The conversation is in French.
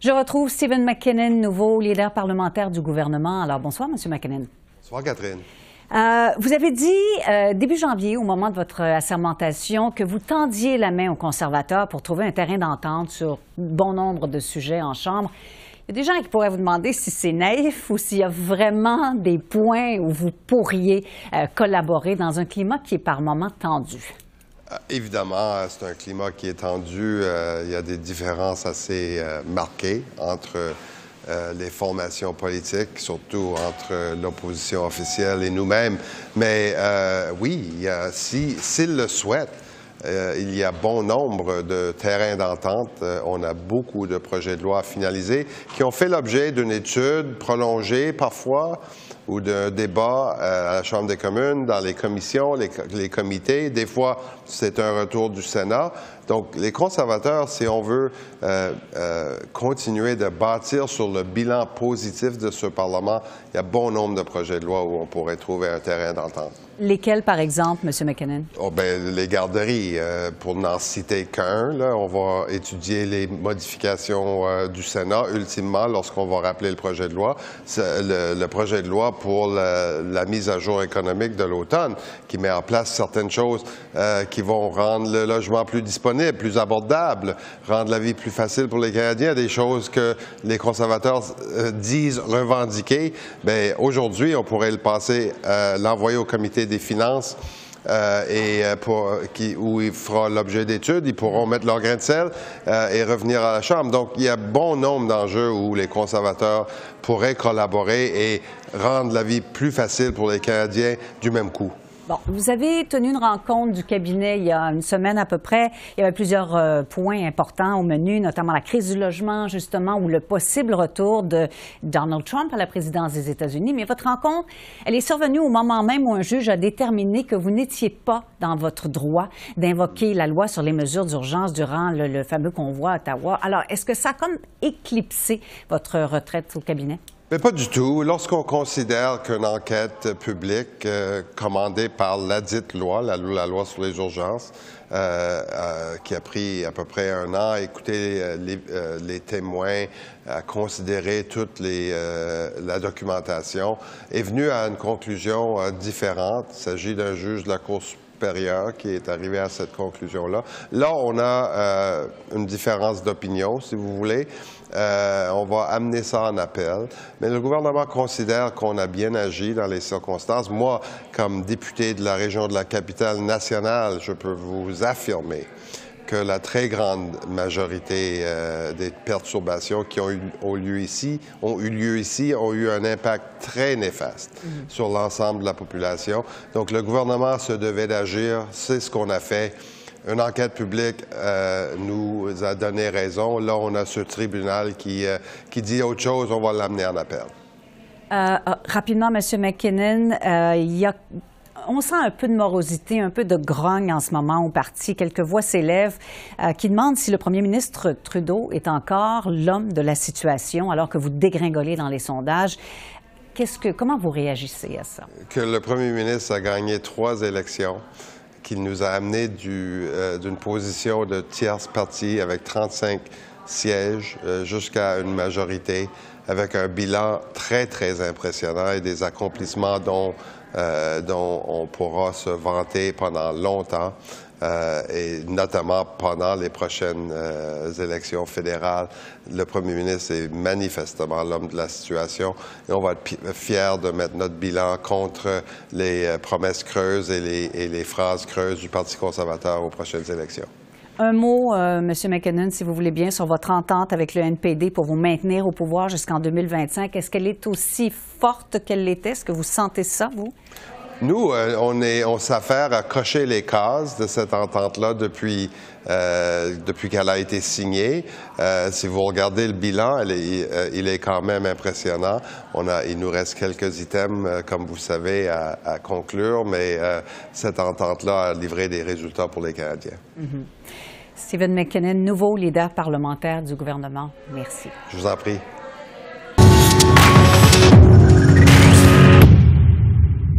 Je retrouve Stephen McKinnon, nouveau leader parlementaire du gouvernement. Alors, bonsoir, M. McKinnon. Bonsoir, Catherine. Vous avez dit, début janvier, au moment de votre assermentation, que vous tendiez la main aux conservateurs pour trouver un terrain d'entente sur bon nombre de sujets en Chambre. Il y a des gens qui pourraient vous demander si c'est naïf ou s'il y a vraiment des points où vous pourriez collaborer dans un climat qui est par moments tendu. Évidemment, c'est un climat qui est tendu. Il y a des différences assez marquées entre les formations politiques, surtout entre l'opposition officielle et nous-mêmes. Mais oui, s'ils le souhaitent, il y a bon nombre de terrains d'entente. On a beaucoup de projets de loi finalisés qui ont fait l'objet d'une étude prolongée parfois ou d'un débat à la Chambre des communes, dans les commissions, les comités. Des fois, c'est un retour du Sénat. Donc, les conservateurs, si on veut continuer de bâtir sur le bilan positif de ce Parlement, il y a bon nombre de projets de loi où on pourrait trouver un terrain d'entente. Lesquels, par exemple, M. McKinnon? Oh, bien, les garderies, pour n'en citer qu'un, on va étudier les modifications du Sénat, ultimement, lorsqu'on va rappeler le projet de loi. Le projet de loi pour la mise à jour économique de l'automne, qui met en place certaines choses qui vont rendre le logement plus disponible, plus abordable, rendre la vie plus facile pour les Canadiens, des choses que les conservateurs disent revendiquer. Bien, aujourd'hui, on pourrait le passer, l'envoyer au comité des finances où il fera l'objet d'études. Ils pourront mettre leur grain de sel et revenir à la Chambre. Donc, il y a bon nombre d'enjeux où les conservateurs pourraient collaborer et rendre la vie plus facile pour les Canadiens du même coup. Bon, vous avez tenu une rencontre du cabinet il y a une semaine à peu près. Il y avait plusieurs points importants au menu, notamment la crise du logement, justement, ou le possible retour de Donald Trump à la présidence des États-Unis. Mais votre rencontre, elle est survenue au moment même où un juge a déterminé que vous n'étiez pas dans votre droit d'invoquer la loi sur les mesures d'urgence durant le fameux convoi à Ottawa. Alors, est-ce que ça a comme éclipsé votre retraite au cabinet? Mais pas du tout. Lorsqu'on considère qu'une enquête publique commandée par ladite loi, la loi sur les urgences, qui a pris à peu près un an à écouter les témoins, à considérer toute la documentation, est venue à une conclusion différente. Il s'agit d'un juge de la Cour supérieure qui est arrivé à cette conclusion-là. Là, on a une différence d'opinion, si vous voulez. On va amener ça en appel. Mais le gouvernement considère qu'on a bien agi dans les circonstances. Moi, comme député de la région de la Capitale-Nationale, je peux vous affirmer que la très grande majorité des perturbations qui ont eu lieu ici ont eu un impact très néfaste sur l'ensemble de la population. Donc, le gouvernement se devait d'agir. C'est ce qu'on a fait. Une enquête publique nous a donné raison. Là, on a ce tribunal qui dit autre chose. On va l'amener en appel. Rapidement, M. McKinnon, on sent un peu de morosité, un peu de grogne en ce moment au parti. Quelques voix s'élèvent qui demandent si le premier ministre Trudeau est encore l'homme de la situation alors que vous dégringolez dans les sondages. Comment vous réagissez à ça? Que le premier ministre a gagné 3 élections, qu'il nous a amené d'une position de tierce parti avec 35 sièges jusqu'à une majorité, avec un bilan très, très impressionnant et des accomplissements dont on pourra se vanter pendant longtemps, et notamment pendant les prochaines élections fédérales. Le premier ministre est manifestement l'homme de la situation et on va être fiers de mettre notre bilan contre les promesses creuses et les phrases creuses du Parti conservateur aux prochaines élections. Un mot, M. McKinnon, si vous voulez bien, sur votre entente avec le NPD pour vous maintenir au pouvoir jusqu'en 2025. Est-ce qu'elle est aussi forte qu'elle l'était? Est-ce que vous sentez ça, vous? Nous, on s'affaire à cocher les cases de cette entente-là depuis qu'elle a été signée. Si vous regardez le bilan, il est quand même impressionnant. Il nous reste quelques items, comme vous savez, à conclure, mais cette entente-là a livré des résultats pour les Canadiens. Stephen McKinnon, nouveau leader parlementaire du gouvernement. Merci. Je vous en prie.